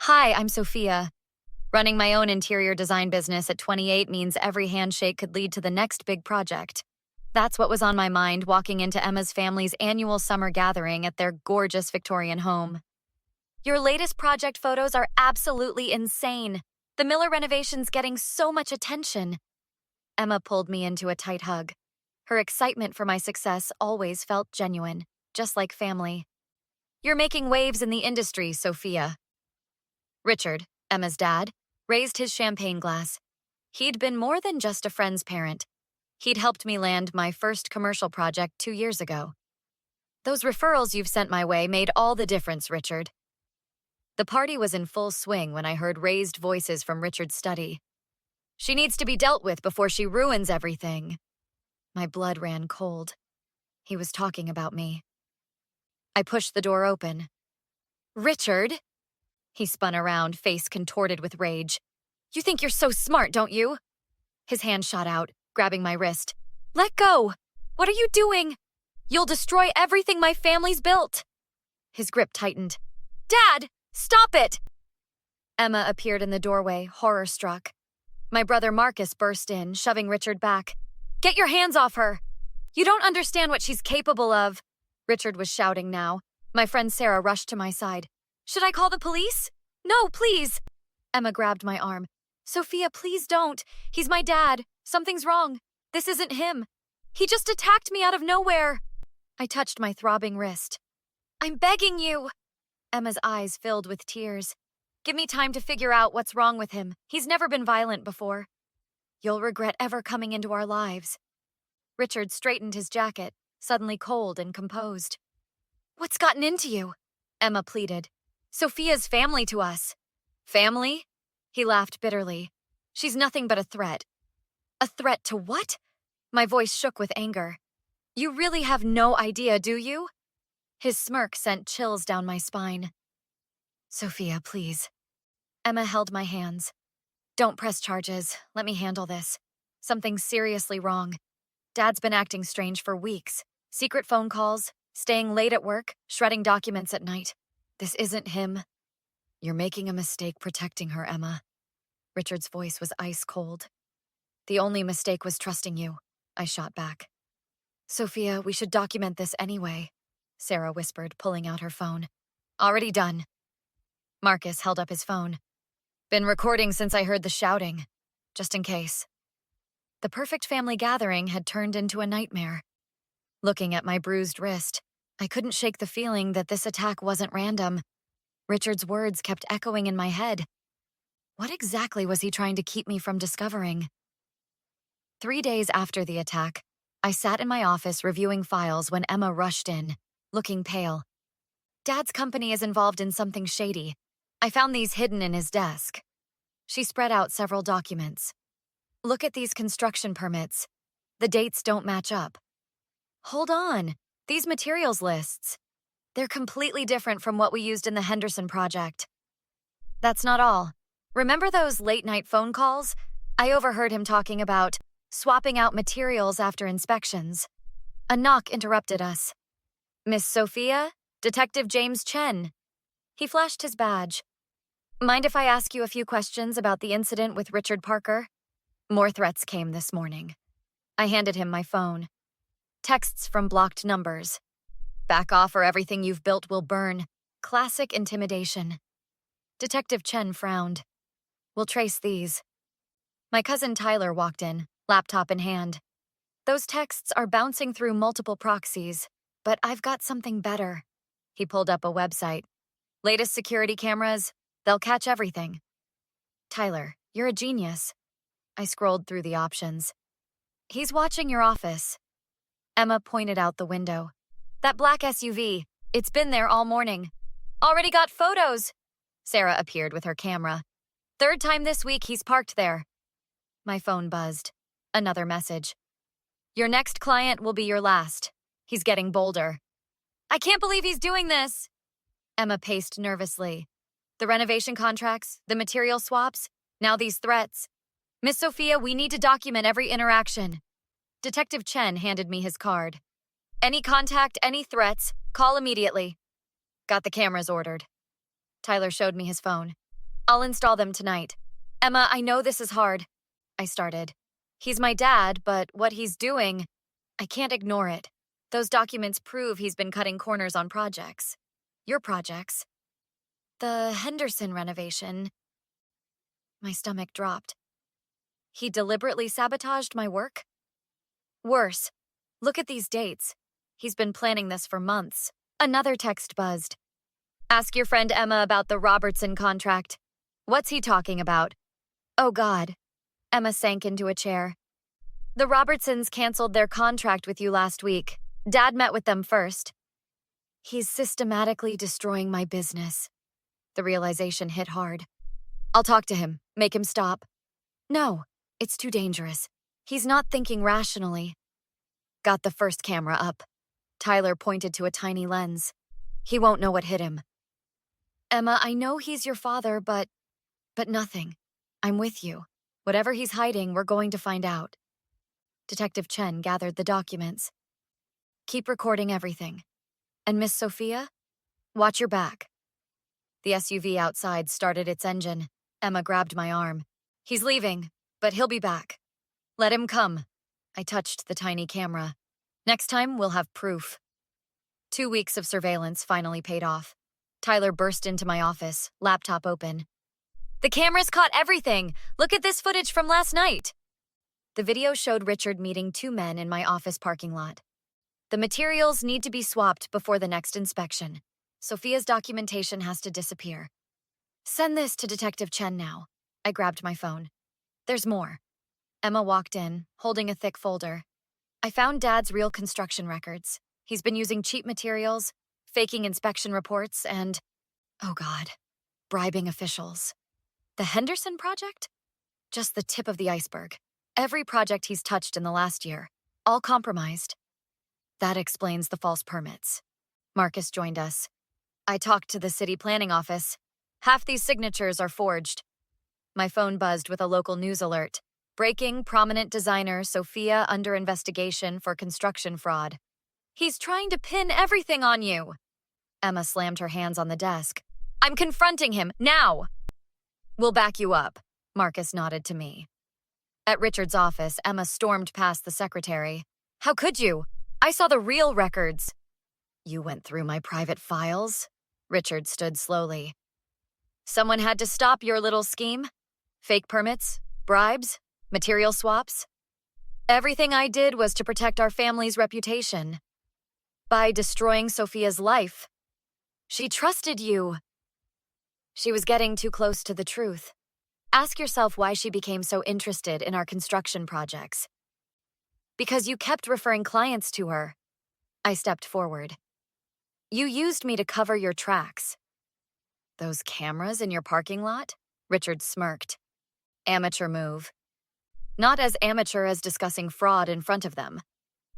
Hi, I'm Sophia. Running my own interior design business at 28 means every handshake could lead to the next big project. That's what was on my mind walking into Emma's family's annual summer gathering at their gorgeous Victorian home. Your latest project photos are absolutely insane. The Miller renovation's getting so much attention. Emma pulled me into a tight hug. Her excitement for my success always felt genuine, just like family. You're making waves in the industry, Sophia. Richard, Emma's dad, raised his champagne glass. He'd been more than just a friend's parent. He'd helped me land my first commercial project 2 years ago. Those referrals you've sent my way made all the difference, Richard. The party was in full swing when I heard raised voices from Richard's study. She needs to be dealt with before she ruins everything. My blood ran cold. He was talking about me. I pushed the door open. Richard! He spun around, face contorted with rage. You think you're so smart, don't you? His hand shot out, grabbing my wrist. Let go! What are you doing? You'll destroy everything my family's built. His grip tightened. Dad, stop it! Emma appeared in the doorway, horror-struck. My brother Marcus burst in, shoving Richard back. Get your hands off her! You don't understand what she's capable of. Richard was shouting now. My friend Sarah rushed to my side. Should I call the police? No, please! Emma grabbed my arm. Sophia, please don't. He's my dad. Something's wrong. This isn't him. He just attacked me out of nowhere. I touched my throbbing wrist. I'm begging you. Emma's eyes filled with tears. Give me time to figure out what's wrong with him. He's never been violent before. You'll regret ever coming into our lives. Richard straightened his jacket, suddenly cold and composed. What's gotten into you? Emma pleaded. Sophia's family to us. Family? He laughed bitterly. She's nothing but a threat. A threat to what? My voice shook with anger. You really have no idea, do you? His smirk sent chills down my spine. Sophia, please. Emma held my hands. Don't press charges. Let me handle this. Something's seriously wrong. Dad's been acting strange for weeks. Secret phone calls, staying late at work, shredding documents at night. This isn't him. You're making a mistake protecting her, Emma. Richard's voice was ice cold. The only mistake was trusting you, I shot back. Sophia, we should document this anyway, Sarah whispered, pulling out her phone. Already done. Marcus held up his phone. Been recording since I heard the shouting, just in case. The perfect family gathering had turned into a nightmare. Looking at my bruised wrist, I couldn't shake the feeling that this attack wasn't random. Richard's words kept echoing in my head. What exactly was he trying to keep me from discovering? 3 days after the attack, I sat in my office reviewing files when Emma rushed in, looking pale. Dad's company is involved in something shady. I found these hidden in his desk. She spread out several documents. Look at these construction permits. The dates don't match up. Hold on. These materials lists. They're completely different from what we used in the Henderson project. That's not all. Remember those late-night phone calls? I overheard him talking about swapping out materials after inspections. A knock interrupted us. Miss Sophia? Detective James Chen. He flashed his badge. Mind if I ask you a few questions about the incident with Richard Parker? More threats came this morning. I handed him my phone. Texts from blocked numbers. Back off or everything you've built will burn. Classic intimidation. Detective Chen frowned. We'll trace these. My cousin Tyler walked in, laptop in hand. Those texts are bouncing through multiple proxies, but I've got something better. He pulled up a website. Latest security cameras, they'll catch everything. Tyler, you're a genius. I scrolled through the options. He's watching your office. Emma pointed out the window. That black SUV, it's been there all morning. Already got photos. Sarah appeared with her camera. 3rd time this week he's parked there. My phone buzzed. Another message. Your next client will be your last. He's getting bolder. I can't believe he's doing this. Emma paced nervously. The renovation contracts, the material swaps, now these threats. Miss Sophia, we need to document every interaction. Detective Chen handed me his card. Any contact, any threats, call immediately. Got the cameras ordered. Tyler showed me his phone. I'll install them tonight. Emma, I know this is hard. I started. He's my dad, but what he's doing, I can't ignore it. Those documents prove he's been cutting corners on projects. Your projects. The Henderson renovation. My stomach dropped. He deliberately sabotaged my work? Worse. Look at these dates. He's been planning this for months. Another text buzzed. Ask your friend Emma about the Robertson contract. What's he talking about? Oh God. Emma sank into a chair. The Robertsons canceled their contract with you last week. Dad met with them first. He's systematically destroying my business. The realization hit hard. I'll talk to him, make him stop. No, it's too dangerous. He's not thinking rationally. Got the first camera up. Tyler pointed to a tiny lens. He won't know what hit him. Emma, I know he's your father, but nothing. I'm with you. Whatever he's hiding, we're going to find out. Detective Chen gathered the documents. Keep recording everything. And Miss Sophia? Watch your back. The SUV outside started its engine. Emma grabbed my arm. He's leaving, but he'll be back. Let him come. I touched the tiny camera. Next time, we'll have proof. 2 weeks of surveillance finally paid off. Tyler burst into my office, laptop open. The cameras caught everything! Look at this footage from last night! The video showed Richard meeting 2 men in my office parking lot. The materials need to be swapped before the next inspection. Sophia's documentation has to disappear. Send this to Detective Chen now. I grabbed my phone. There's more. Emma walked in, holding a thick folder. I found Dad's real construction records. He's been using cheap materials, faking inspection reports, and, oh God, bribing officials. The Henderson project? Just the tip of the iceberg. Every project he's touched in the last year, all compromised. That explains the false permits. Marcus joined us. I talked to the city planning office. Half these signatures are forged. My phone buzzed with a local news alert. Breaking prominent designer Sophia under investigation for construction fraud. He's trying to pin everything on you. Emma slammed her hands on the desk. I'm confronting him, now! We'll back you up, Marcus nodded to me. At Richard's office, Emma stormed past the secretary. How could you? I saw the real records. You went through my private files? Richard stood slowly. Someone had to stop your little scheme? Fake permits? Bribes? Material swaps? Everything I did was to protect our family's reputation. By destroying Sophia's life. She trusted you. She was getting too close to the truth. Ask yourself why she became so interested in our construction projects. Because you kept referring clients to her. I stepped forward. You used me to cover your tracks. Those cameras in your parking lot? Richard smirked. Amateur move. Not as amateur as discussing fraud in front of them.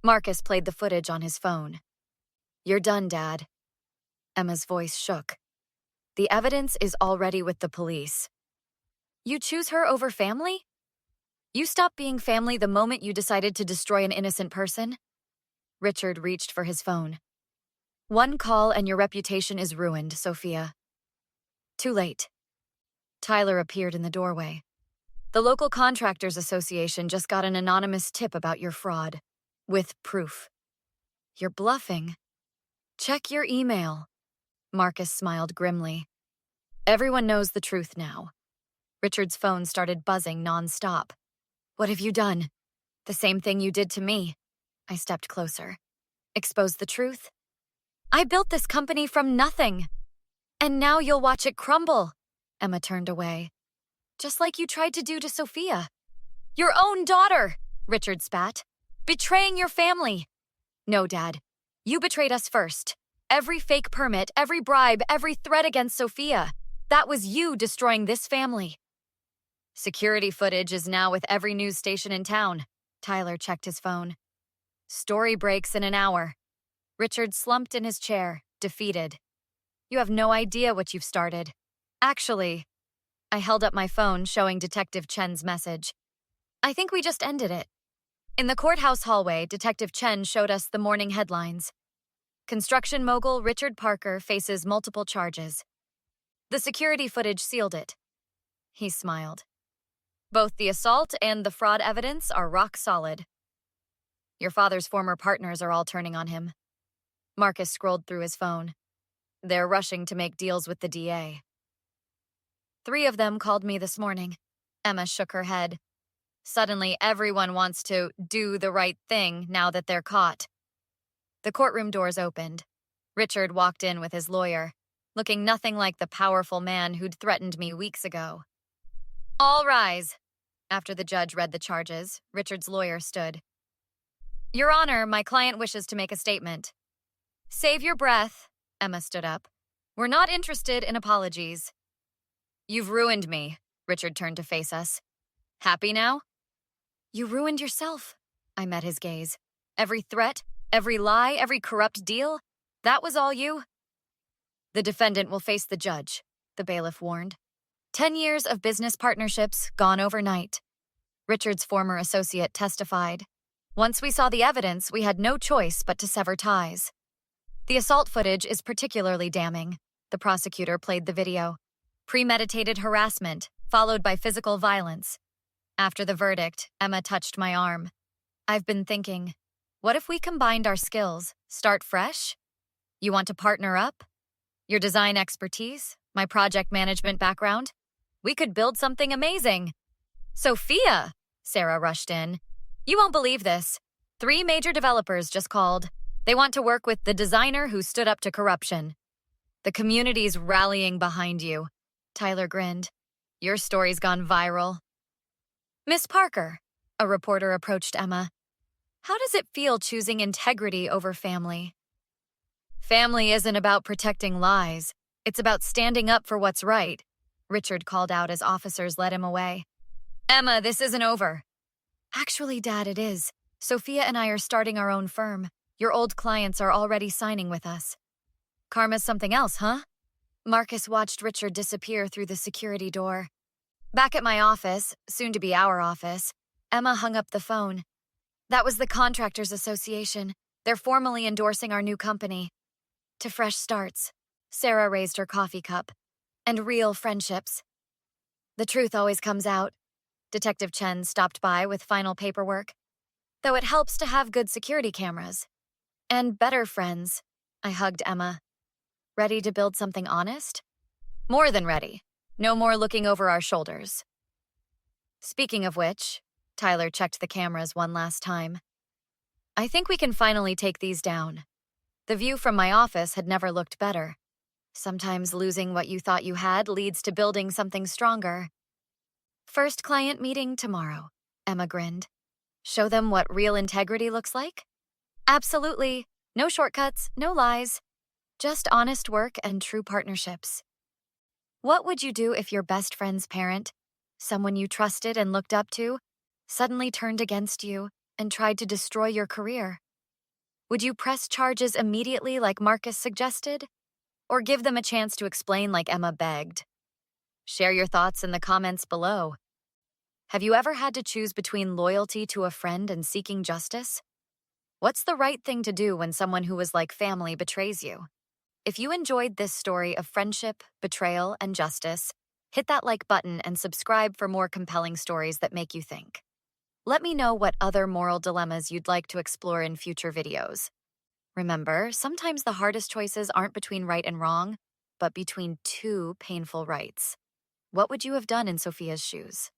Marcus played the footage on his phone. You're done, Dad. Emma's voice shook. The evidence is already with the police. You choose her over family? You stopped being family the moment you decided to destroy an innocent person? Richard reached for his phone. One call and your reputation is ruined, Sophia. Too late. Tyler appeared in the doorway. The local contractors association just got an anonymous tip about your fraud. With proof. You're bluffing. Check your email. Marcus smiled grimly. Everyone knows the truth now. Richard's phone started buzzing non-stop. What have you done? The same thing you did to me. I stepped closer. Exposed the truth? I built this company from nothing. And now you'll watch it crumble. Emma turned away. Just like you tried to do to Sophia. Your own daughter, Richard spat. Betraying your family. No, Dad. You betrayed us first. Every fake permit, every bribe, every threat against Sophia. That was you destroying this family. Security footage is now with every news station in town. Tyler checked his phone. Story breaks in an hour. Richard slumped in his chair, defeated. You have no idea what you've started. Actually, I held up my phone showing Detective Chen's message. I think we just ended it. In the courthouse hallway, Detective Chen showed us the morning headlines. Construction mogul Richard Parker faces multiple charges. The security footage sealed it. He smiled. Both the assault and the fraud evidence are rock solid. Your father's former partners are all turning on him. Marcus scrolled through his phone. They're rushing to make deals with the DA. 3 of them called me this morning. Emma shook her head. Suddenly, everyone wants to do the right thing now that they're caught. The courtroom doors opened. Richard walked in with his lawyer, looking nothing like the powerful man who'd threatened me weeks ago. All rise. After the judge read the charges, Richard's lawyer stood. Your Honor, my client wishes to make a statement. Save your breath. Emma stood up. We're not interested in apologies. You've ruined me. Richard turned to face us. Happy now? You ruined yourself. I met his gaze. Every threat, every lie, every corrupt deal, that was all you? The defendant will face the judge, the bailiff warned. 10 years of business partnerships gone overnight. Richard's former associate testified. Once we saw the evidence, we had no choice but to sever ties. The assault footage is particularly damning. The prosecutor played the video. Premeditated harassment, followed by physical violence. After the verdict, Emma touched my arm. I've been thinking, what if we combined our skills, start fresh? You want to partner up? Your design expertise, my project management background? We could build something amazing. Sophia, Sarah rushed in. You won't believe this. 3 major developers just called. They want to work with the designer who stood up to corruption. The community's rallying behind you. Tyler grinned. Your story's gone viral. Miss Parker, a reporter approached Emma. How does it feel choosing integrity over family? Family isn't about protecting lies. It's about standing up for what's right, Richard called out as officers led him away. Emma, this isn't over. Actually, Dad, it is. Sophia and I are starting our own firm. Your old clients are already signing with us. Karma's something else, huh? Marcus watched Richard disappear through the security door. Back at my office, soon to be our office, Emma hung up the phone. That was the Contractors Association. They're formally endorsing our new company. To fresh starts. Sarah raised her coffee cup. And real friendships. The truth always comes out. Detective Chen stopped by with final paperwork. Though it helps to have good security cameras. And better friends. I hugged Emma. Ready to build something honest? More than ready. No more looking over our shoulders. Speaking of which, Tyler checked the cameras one last time. I think we can finally take these down. The view from my office had never looked better. Sometimes losing what you thought you had leads to building something stronger. First client meeting tomorrow, Emma grinned. Show them what real integrity looks like? Absolutely. No shortcuts, no lies. Just honest work and true partnerships. What would you do if your best friend's parent, someone you trusted and looked up to, suddenly turned against you and tried to destroy your career? Would you press charges immediately like Marcus suggested? Or give them a chance to explain like Emma begged? Share your thoughts in the comments below. Have you ever had to choose between loyalty to a friend and seeking justice? What's the right thing to do when someone who was like family betrays you? If you enjoyed this story of friendship, betrayal, and justice, hit that like button and subscribe for more compelling stories that make you think. Let me know what other moral dilemmas you'd like to explore in future videos. Remember, sometimes the hardest choices aren't between right and wrong, but between 2 painful rights. What would you have done in Sophia's shoes?